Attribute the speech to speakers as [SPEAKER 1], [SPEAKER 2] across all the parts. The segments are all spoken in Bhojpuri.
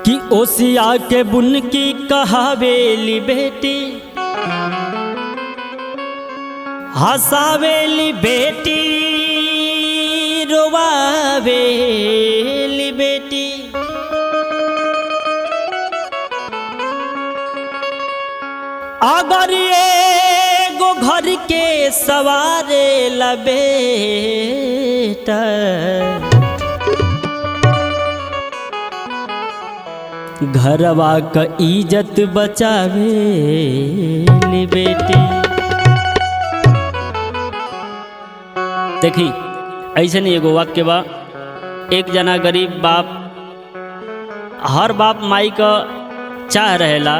[SPEAKER 1] कि ओसिया के बुन की कहावेली बेटी, हंसावेली बेटी, रोवावेली बेटी। अगर ये गो घर के सवारे ला बेटा, घरवा का इज्जत बचावेली बेटी। देखी ऐसे नहीं एगो वाक्य बा। एक जना गरीब बाप, हर बाप माई का चाह रहेला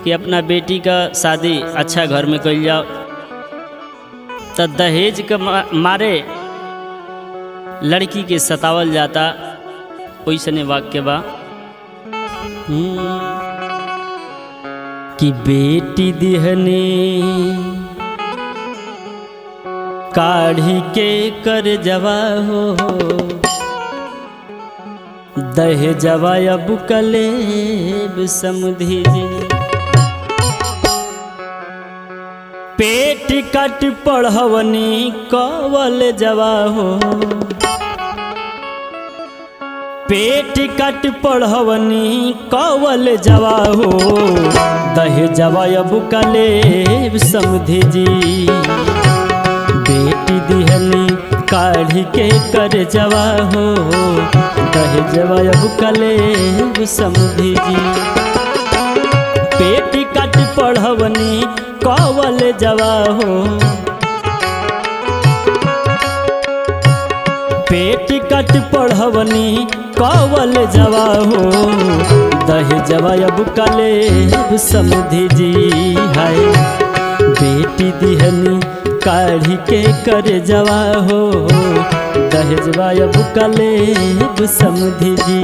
[SPEAKER 1] कि अपना बेटी का शादी अच्छा घर में कइल जाओ, तो दहेज के मारे लड़की के सतावल जाता। वैसने वाक्य बा कि बेटी दिहने काढ़ी के कर जवा हो, दहेजवा अब कलेब समुधी जी। पेट कट पढ़वनी कवल जवा हो, पेट कट पढ़वनी कवल जवा हो, दहेजवा अब कलेब समुधी जी। बेटी दिहनी काढ़ी के कर जवा हो, दहेजवा अब कलेब समुधी जी। पेट कट पढ़वनी कवल जवा हो, पेट कट पढ़वनी कवल जवा हो, दहेजवा अब कलेब समुधी जी। हाय बेटी दिहनी काढ़ी के कर जवा हो, दहेजवा अब कलेब समुधी जी।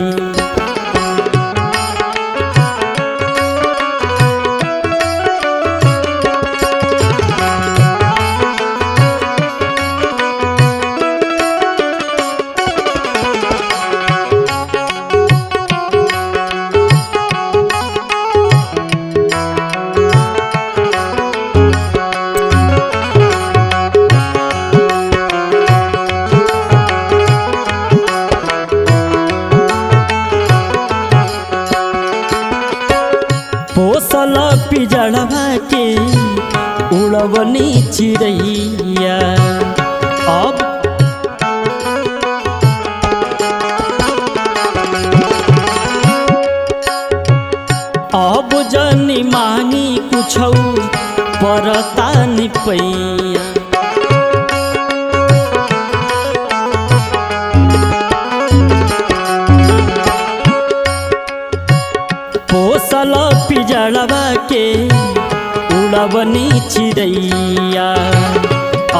[SPEAKER 1] पोसल पिजड़वा के उड़वनी चिड़ैया, अब जनी मांगी कुछौ परता निपैया। पोसल पिजड़वा के उड़वनी चिड़ैया,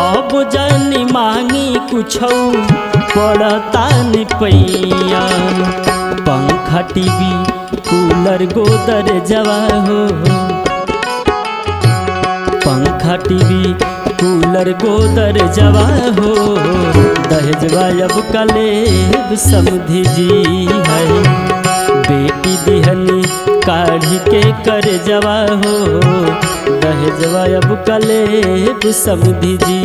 [SPEAKER 1] अब जनी मांगी कुछौ पड़ता निपैया। पंखा टीवी कूलर गोदर जवा हो, पंखा टीवी कूलर गोदर जवा हो, दहेजवा अब कलेब समुधी जी। है बेटी दिहनी काढ़ी के कर जवा हो, दहेजवा अब कलेब समुधी जी।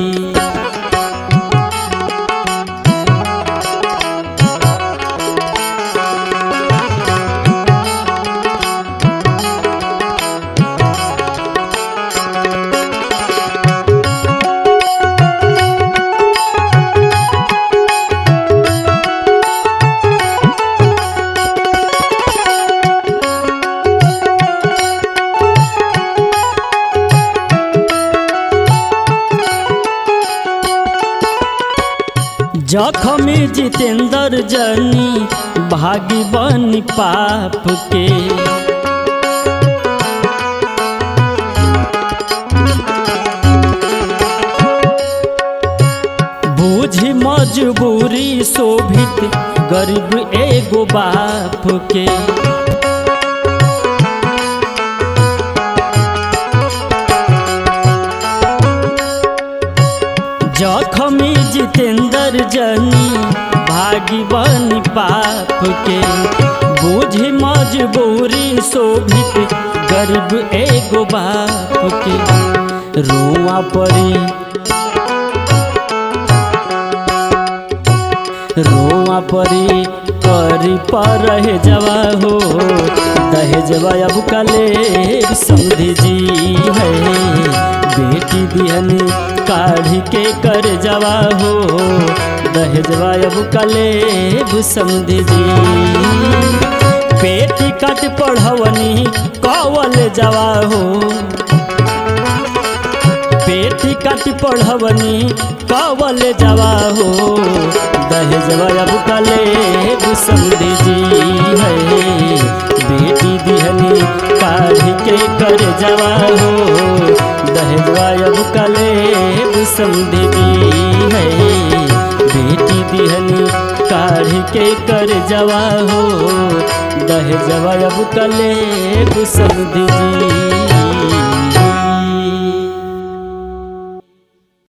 [SPEAKER 1] जखमी जितेंद्र जनी भागी बनी पाप के, बूझी मजबूरी शोभित गरीब एगो बाप के। जखमी जितेंद्र जनी भागी बनी पाप के, बूझी मजबूरी शोभित गरीब एगो बाप के रोआ पड़ी करी पर रहे जवा हो दहेजवा अब कले समझी जी है बेटी दिहनी काढ़ी के कर जवा हो दहेजवा अब कले समझी जी बेटी कट पढ़वनी कवल जवा हो बेटी कट पढ़वनी कवल जवा हो दहेजवा अब कले समझी जी है बेटी दिहनी काढ़ी के कर जवा हो दहेजवा अब कले समझी जी है बेटी दिहनी काढ़ी के कर जवा हो दहेजवा अब कले समझी जी।